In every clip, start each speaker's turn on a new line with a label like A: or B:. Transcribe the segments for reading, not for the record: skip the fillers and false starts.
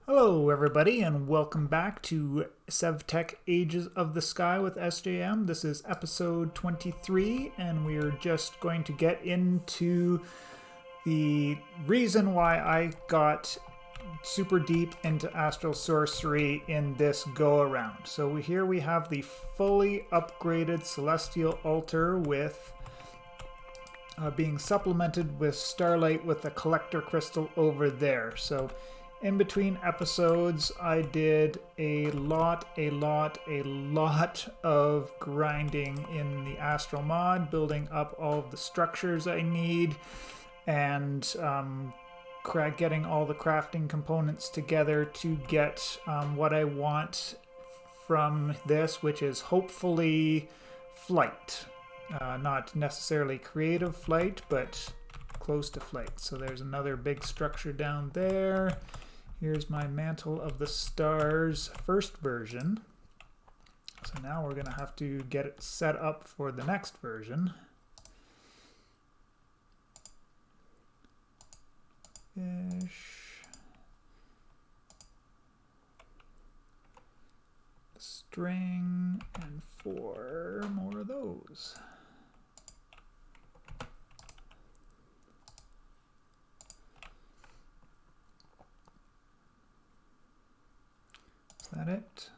A: Hello everybody and welcome back to SevTech Ages of the Sky with SJM. This is episode 23 and we're just going to get into the reason why I got super deep into Astral Sorcery in this go around. So here we have the fully upgraded Celestial Altar with being supplemented with Starlight with a collector crystal over there. So in between episodes, I did a lot of grinding in the Astral mod, building up all of the structures I need, and getting all the crafting components together to get what I want from this, which is hopefully flight. Not necessarily creative flight, but close to flight. So there's another big structure down there. Here's my Mantle of the Stars first version. So now we're going to have to get it set up for the next version. Fish. String and 4 more of those. Is that it?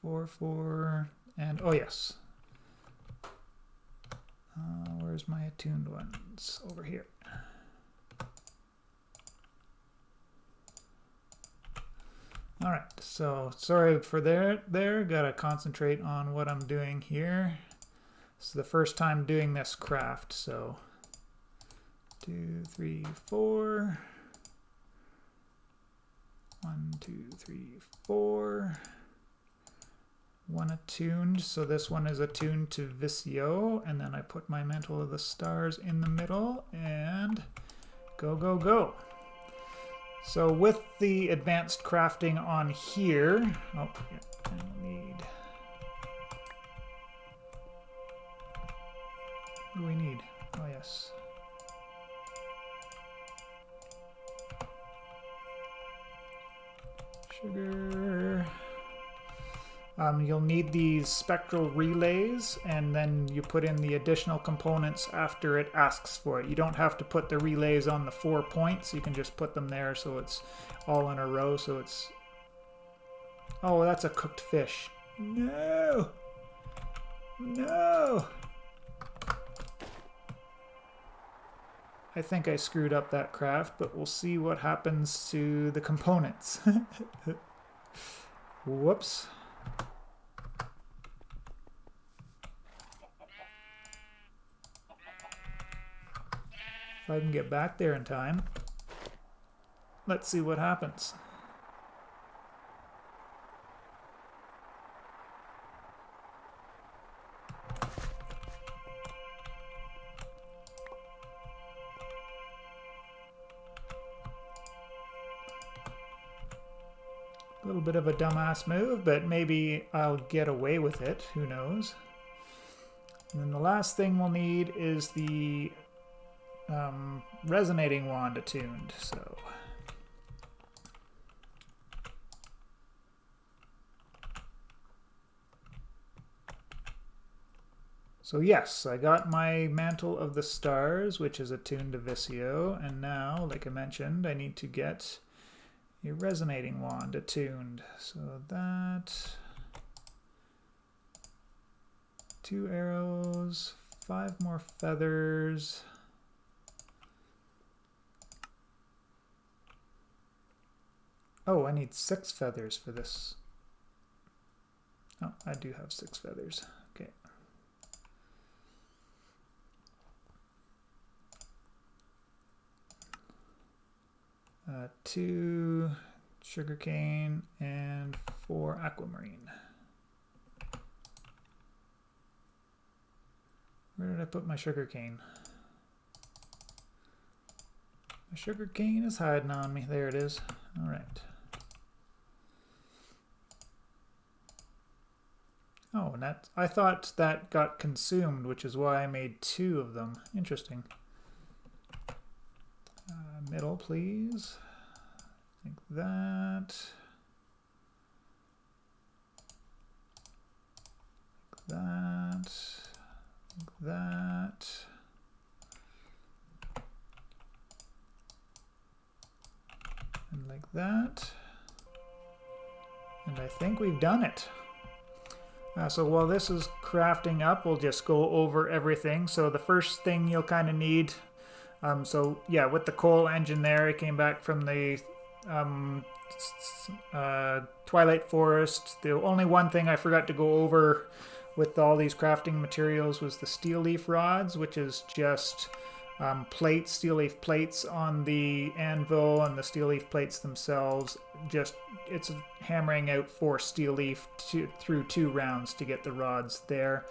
A: 4, and oh yes. Where's my attuned ones? Over here. All right, so sorry for there. Gotta concentrate on what I'm doing here. This is the first time doing this craft, so 2, 3, 4. 1, 2, 3, 4. 1 attuned, so this one is attuned to Visio, and then I put my Mantle of the Stars in the middle, and go, go, go. So with the advanced crafting on here, oh, yeah, I need, what do we need? Oh, yes. Sugar. You'll need these spectral relays, and then you put in the additional components after it asks for it. You don't have to put the relays on the 4 points. You can just put them there so it's all in a row. So it's... Oh, that's a cooked fish. No! No! I think I screwed up that craft, but we'll see what happens to the components. Whoops. If I can get back there in time. Let's see what happens. A little bit of a dumbass move, but maybe I'll get away with it. Who knows? And then the last thing we'll need is the resonating wand attuned. So yes, I got my Mantle of the Stars, which is attuned to Visio, and now, like I mentioned, I need to get a resonating wand attuned. So that, 2 arrows, 5 more feathers. Oh, I need 6 feathers for this. Oh, I do have 6 feathers. Okay. Uh, 2 sugarcane and 4 aquamarine. Where did I put my sugarcane? My sugarcane is hiding on me. There it is. All right. Oh, and that, I thought that got consumed, which is why I made 2 of them. Interesting. Middle, please. that. That, like that, and like that, and I think we've done it. So while this is crafting up, we'll just go over everything. So the first thing you'll kind of need, so yeah, with the coal engine there, it came back from the Twilight Forest. The only one thing I forgot to go over with all these crafting materials was the steel leaf rods, which is just plates, steel leaf plates on the anvil, and the steel leaf plates themselves, just it's hammering out 4 steel leaf through 2 rounds to get the rods there.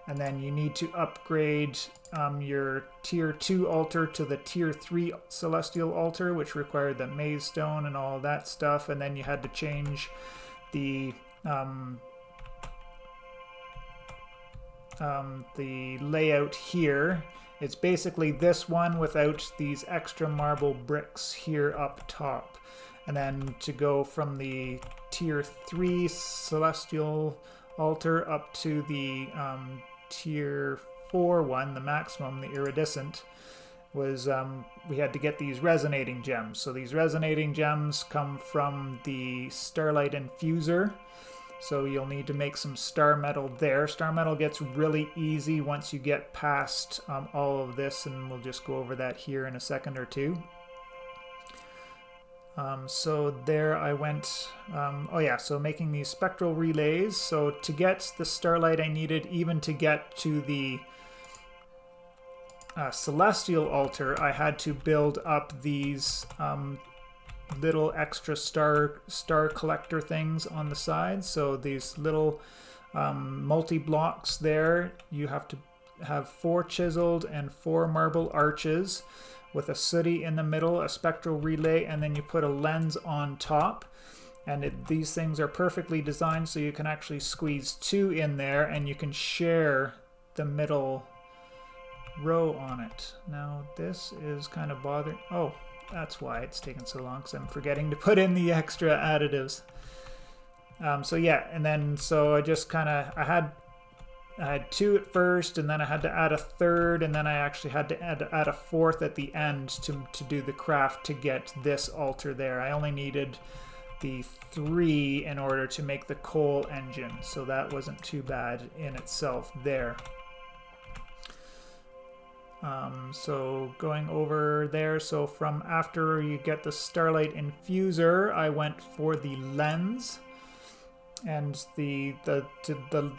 A: And then you need to upgrade your tier 2 altar to the tier 3 celestial altar, which required the maze stone and all that stuff. And then you had to change the layout here. It's basically this one without these extra marble bricks here up top. And then to go from the tier 3 celestial altar up to the tier 4 one, the maximum, the iridescent, was we had to get these resonating gems. So these resonating gems come from the Starlight Infuser. So you'll need to make some Starmetal there. Starmetal gets really easy once you get past all of this, and we'll just go over that here in a second or two. So there I went, oh yeah, so making these spectral relays. So to get the Starlight I needed, even to get to the Celestial Altar, I had to build up these little extra star collector things on the side. So these little multi-blocks there, you have to have 4 chiseled and 4 marble arches with a sooty in the middle, a spectral relay, and then you put a lens on top. And these things are perfectly designed so you can actually squeeze 2 in there, and you can share the middle row on it. Now this is kind of bothering. Oh, that's why it's taken so long, because I'm forgetting to put in the extra additives. So yeah, and then so I just kind of, I had 2 at first, and then I had to add a 3rd, and then I actually had to add a 4th at the end to do the craft to get this altar there. I only needed the 3 in order to make the coal engine, so that wasn't too bad in itself there. So going over there, so from after you get the Starlight Infuser, I went for the lens. And the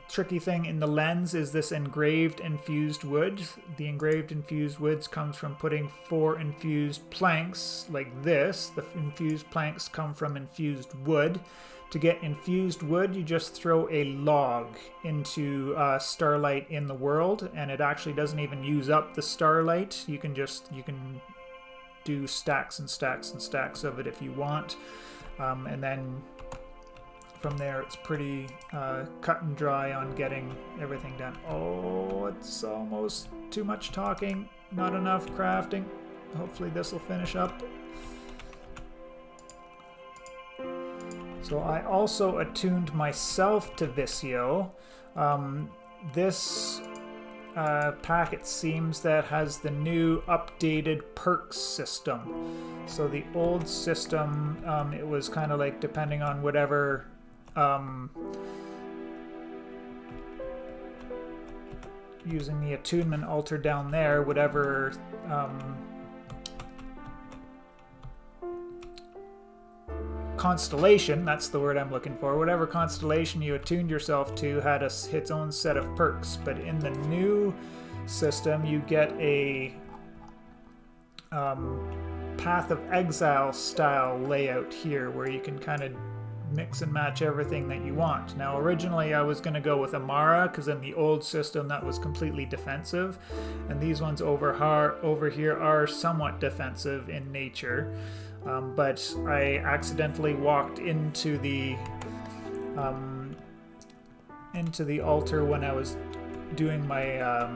A: tricky thing in the lens is this engraved infused wood. The engraved infused woods comes from putting 4 infused planks like this. The infused planks come from infused wood. To get infused wood, you just throw a log into starlight in the world, and it actually doesn't even use up the starlight. You can do stacks and stacks and stacks of it if you want, and then from there it's pretty cut and dry on getting everything done. Oh, it's almost too much talking, not enough crafting. Hopefully this will finish up. So I also attuned myself to Visio. This pack, it seems, that has the new updated perks system. So the old system, it was kind of like depending on whatever using the Attunement Altar down there, whatever constellation, that's the word I'm looking for, whatever constellation you attuned yourself to had its own set of perks. But in the new system, you get a Path of Exile style layout here, where you can kind of mix and match everything that you want. Now originally I was going to go with Amara, because in the old system that was completely defensive, and these ones over here are somewhat defensive in nature. But I accidentally walked into the altar when I was doing my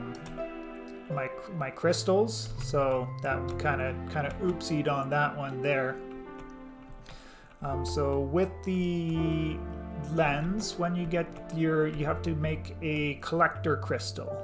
A: my crystals, so that kind of oopsied on that one there. So with the lens, when you get you have to make a collector crystal.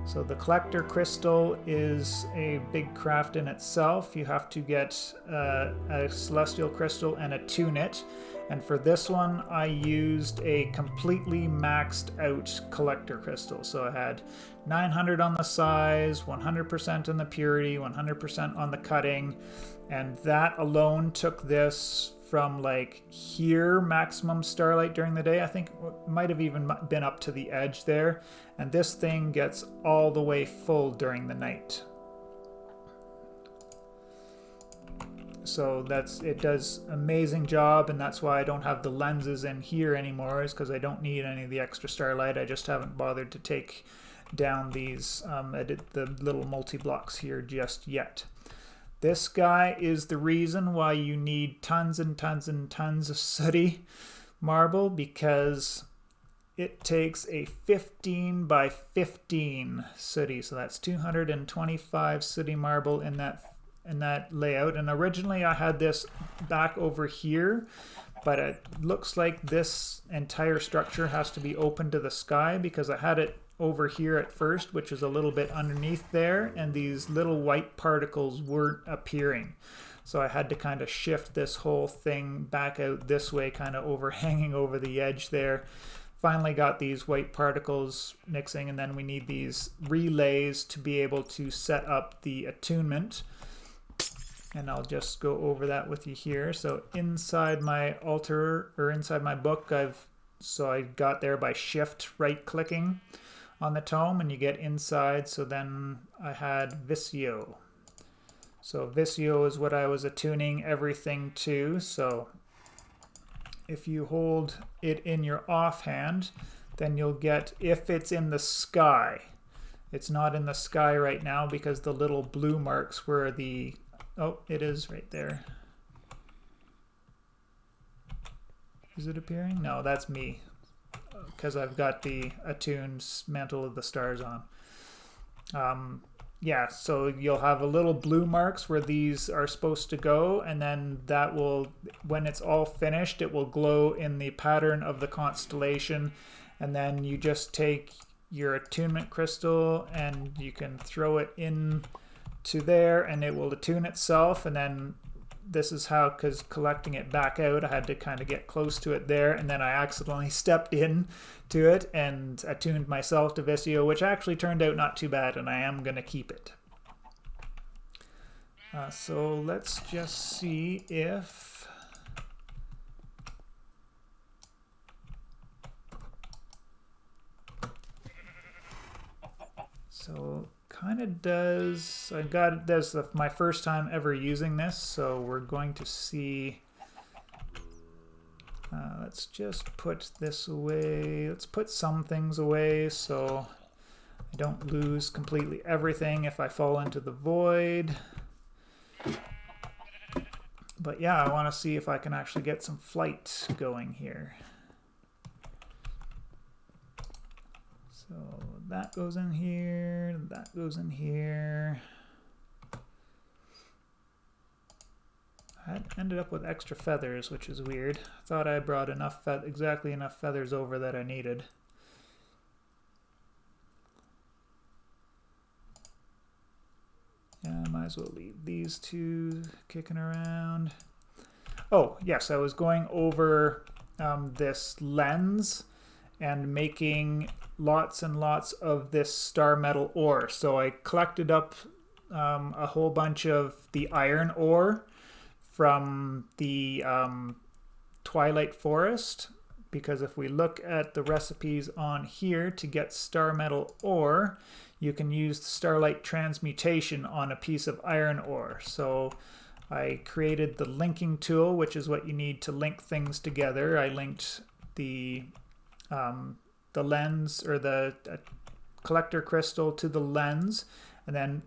A: So the collector crystal is a big craft in itself. You have to get a celestial crystal and attune it. And for this one, I used a completely maxed out collector crystal. So I had 900 on the size, 100% on the purity, 100% on the cutting. And that alone took this from like here, maximum starlight during the day. I think it might have even been up to the edge there. And this thing gets all the way full during the night. So it does amazing job, and that's why I don't have the lenses in here anymore, is because I don't need any of the extra starlight. I just haven't bothered to take down these the little multi-blocks here just yet. This guy is the reason why you need tons and tons and tons of sooty marble, because it takes a 15 by 15 sooty, so that's 225 sooty marble in that layout. And originally I had this back over here, but it looks like this entire structure has to be open to the sky, because I had it over here at first, which is a little bit underneath there, and these little white particles weren't appearing. So I had to kind of shift this whole thing back out this way, kind of overhanging over the edge there. Finally got these white particles mixing, and then we need these relays to be able to set up the attunement. And I'll just go over that with you here. So inside my altar, or inside my book, I got there by shift right clicking on the tome, and you get inside. So then I had Visio. So Visio is what I was attuning everything to. So if you hold it in your offhand, then you'll get, if it's in the sky. It's not in the sky right now because the little blue marks were the, oh, it is right there. Is it appearing? No, that's me, because I've got the attuned Mantle of the Stars on. Yeah, so you'll have a little blue marks where these are supposed to go, and then that will, when it's all finished, it will glow in the pattern of the constellation. And then you just take your attunement crystal and you can throw it in to there, and it will attune itself. And then this is how, because collecting it back out, I had to kind of get close to it there, and then I accidentally stepped in to it and attuned myself to Visio, which actually turned out not too bad, and I am going to keep it. So let's just see if so kind of does. I got this my first time ever using this, so we're going to see. Let's just put this away. Let's put some things away so I don't lose completely everything if I fall into the void. But yeah, I want to see if I can actually get some flight going here. So that goes in here, that goes in here. I ended up with extra feathers, which is weird. I thought I brought enough exactly enough feathers over that I needed. Yeah, I might as well leave these two kicking around. Oh, yes, I was going over this lens and making lots and lots of this Starmetal ore. So I collected up a whole bunch of the iron ore from the Twilight Forest, because if we look at the recipes on here to get Starmetal ore, you can use Starlight transmutation on a piece of iron ore. So I created the linking tool, which is what you need to link things together. I linked the lens, or the collector crystal, to the lens, and then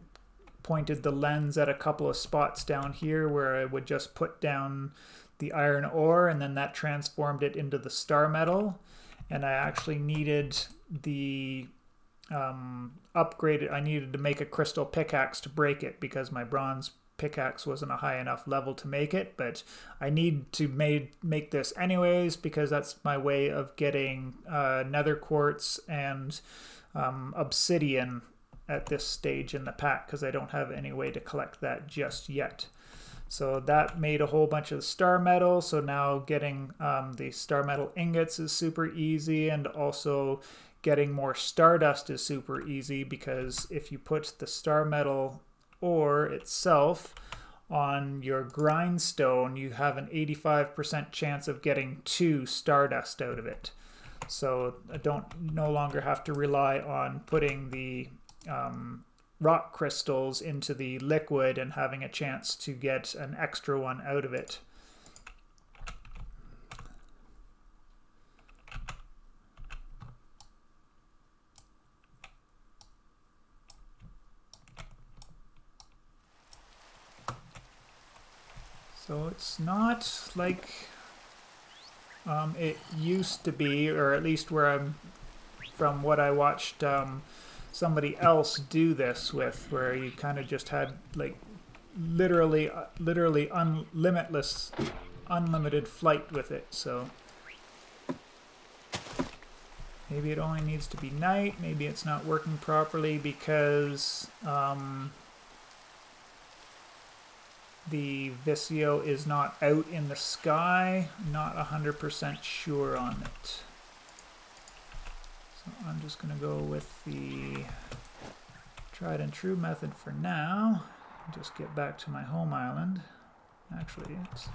A: pointed the lens at a couple of spots down here where I would just put down the iron ore, and then that transformed it into the Starmetal. And I actually needed the I needed to make a crystal pickaxe to break it, because my bronze pickaxe wasn't a high enough level to make it, but I need to make this anyways because that's my way of getting nether quartz and obsidian at this stage in the pack, because I don't have any way to collect that just yet. So that made a whole bunch of star metal. So now getting the star metal ingots is super easy, and also getting more stardust is super easy, because if you put the star metal ore itself on your grindstone, you have an 85% chance of getting 2 stardust out of it. So I no longer have to rely on putting the rock crystals into the liquid and having a chance to get an extra one out of it. So it's not like it used to be, or at least where I'm from what I watched somebody else do this with, where you kind of just had like literally unlimited flight with it. So maybe it only needs to be night. Maybe it's not working properly because the Visio is not out in the sky. Not 100% sure on it. So I'm just going to go with the tried and true method for now. Just get back to my home island. Actually, it's...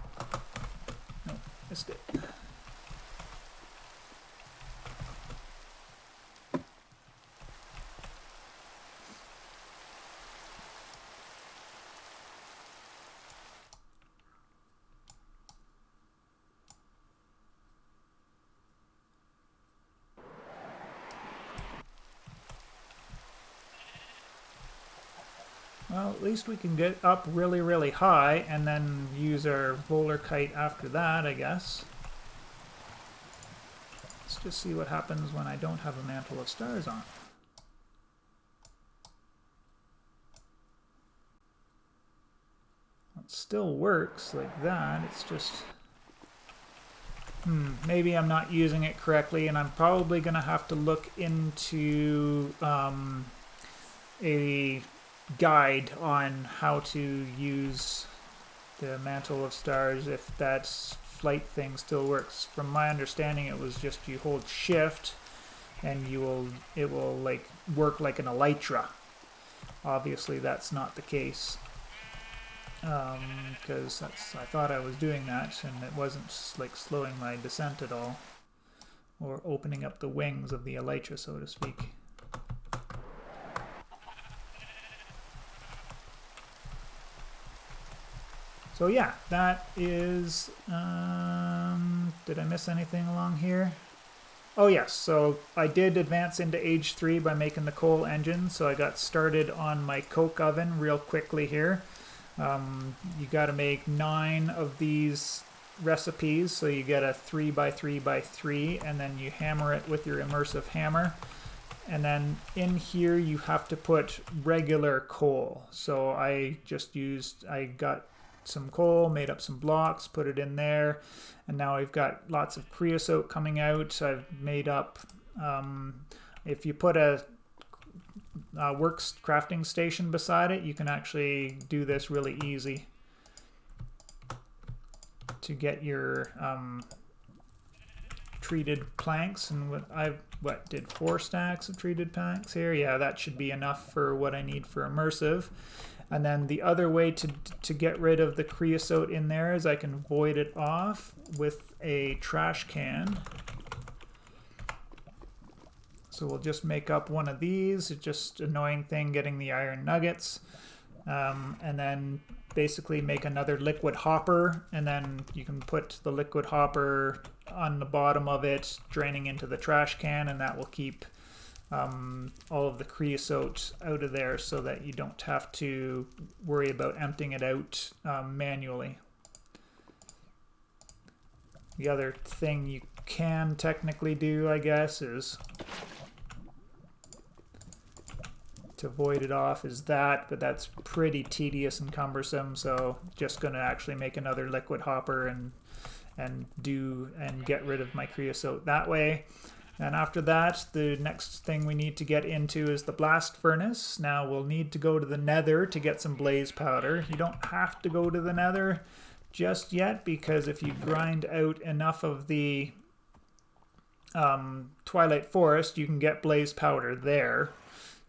A: No, missed it. Well, at least we can get up really high and then use our roller kite after that, I guess. Let's just see what happens when I don't have a Mantle of Stars on. It still works like that, it's just... maybe I'm not using it correctly, and I'm probably going to have to look into a guide on how to use the Mantle of Stars if that flight thing still works. From my understanding, it was just you hold shift and it will like work like an elytra. Obviously that's not the case, because I thought I was doing that and it wasn't like slowing my descent at all or opening up the wings of the elytra, so to speak. So yeah, that is, did I miss anything along here? Oh yes, so I did advance into age 3 by making the coal engine, so I got started on my coke oven real quickly here. You got to make 9 of these recipes, so you get a 3x3x3, and then you hammer it with your immersive hammer. And then in here you have to put regular coal. So I got some coal, made up some blocks, put it in there, and now I've got lots of creosote coming out. I've made up, if you put a works crafting station beside it, you can actually do this really easy to get your treated planks. And what did 4 stacks of treated planks here? Yeah, that should be enough for what I need for immersive. And then the other way to get rid of the creosote in there is I can void it off with a trash can. So we'll just make up one of these. It's just an annoying thing getting the iron nuggets. And then basically make another liquid hopper, and then you can put the liquid hopper on the bottom of it, draining into the trash can, and that will keep all of the creosote out of there so that you don't have to worry about emptying it out manually. The other thing you can technically do, I guess, is to void it off is that, but that's pretty tedious and cumbersome, so just going to actually make another liquid hopper and get rid of my creosote that way. And after that, the next thing we need to get into is the blast furnace. Now we'll need to go to the nether to get some blaze powder. You don't have to go to the nether just yet, because if you grind out enough of the Twilight Forest, you can get blaze powder there.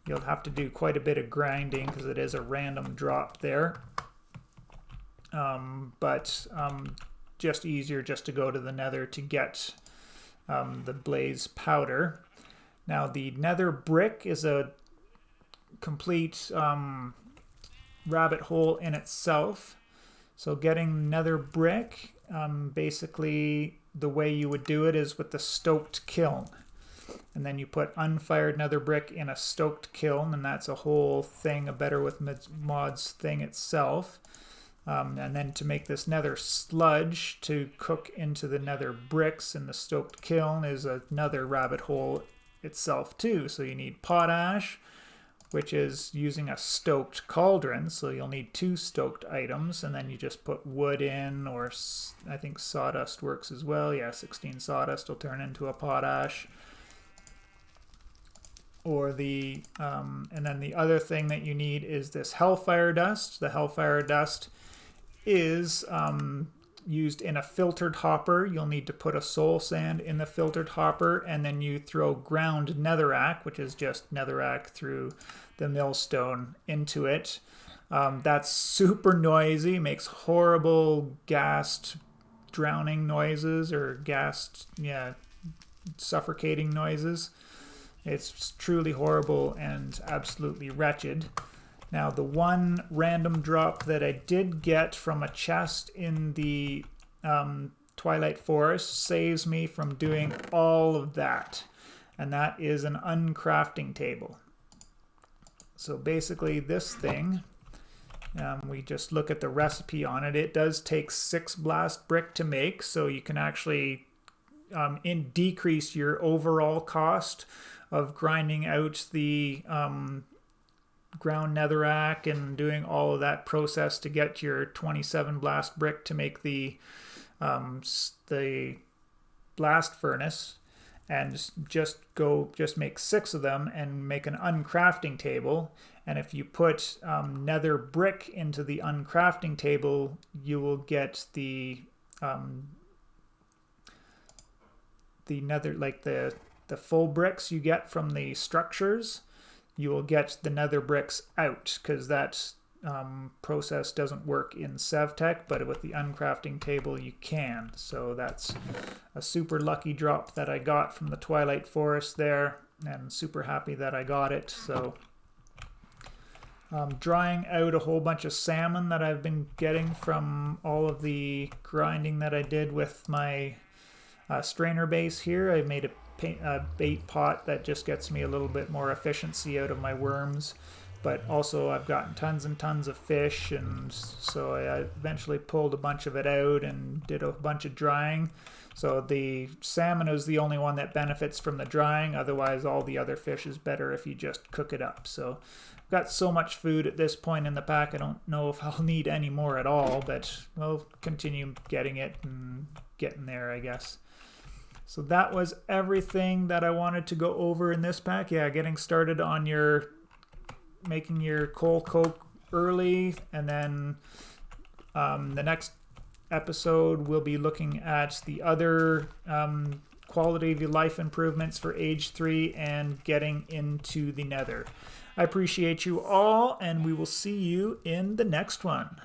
A: You'll have to do quite a bit of grinding because it is a random drop there. But just easier just to go to the nether to get the blaze powder. Now the nether brick is a complete rabbit hole in itself. So getting nether brick, basically the way you would do it is with the stoked kiln. And then you put unfired nether brick in a stoked kiln, and that's a whole thing, a Better with Mods thing itself. And then to make this nether sludge to cook into the nether bricks in the stoked kiln is another rabbit hole itself too. So you need potash, which is using a stoked cauldron, so you'll need 2 stoked items, and then you just put wood in, or I think sawdust works as well. Yeah, 16 sawdust will turn into a potash. Or the and then the other thing that you need is this hellfire dust. The hellfire dust is used in a filtered hopper. You'll need to put a soul sand in the filtered hopper, and then you throw ground netherrack, which is just netherrack through the millstone, into it. That's super noisy, makes horrible gassed drowning noises, or gassed, yeah, suffocating noises. It's truly horrible and absolutely wretched. Now, the one random drop that I did get from a chest in the Twilight Forest saves me from doing all of that, and that is an uncrafting table. So basically this thing, we just look at the recipe on it. It does take 6 blast brick to make, so you can actually decrease your overall cost of grinding out the ground netherrack and doing all of that process to get your 27 blast brick to make the blast furnace, and just make 6 of them and make an uncrafting table. And if you put nether brick into the uncrafting table, you will get the nether, like the full bricks you get from the structures. You will get the nether bricks out, because that process doesn't work in SevTech, but with the uncrafting table you can. So that's a super lucky drop that I got from the Twilight Forest there, and super happy that I got it. So drying out a whole bunch of salmon that I've been getting from all of the grinding that I did with my strainer base here. I made a bait pot that just gets me a little bit more efficiency out of my worms, but also I've gotten tons and tons of fish, and so I eventually pulled a bunch of it out and did a bunch of drying. So the salmon is the only one that benefits from the drying, otherwise all the other fish is better if you just cook it up. So I've got so much food at this point in the pack, I don't know if I'll need any more at all, but we'll continue getting it and getting there, I guess. So that was everything that I wanted to go over in this pack. Yeah, getting started on making your coal coke early, and then the next episode we'll be looking at the other quality of life improvements for age 3 and getting into the nether. I appreciate you all, and we will see you in the next one.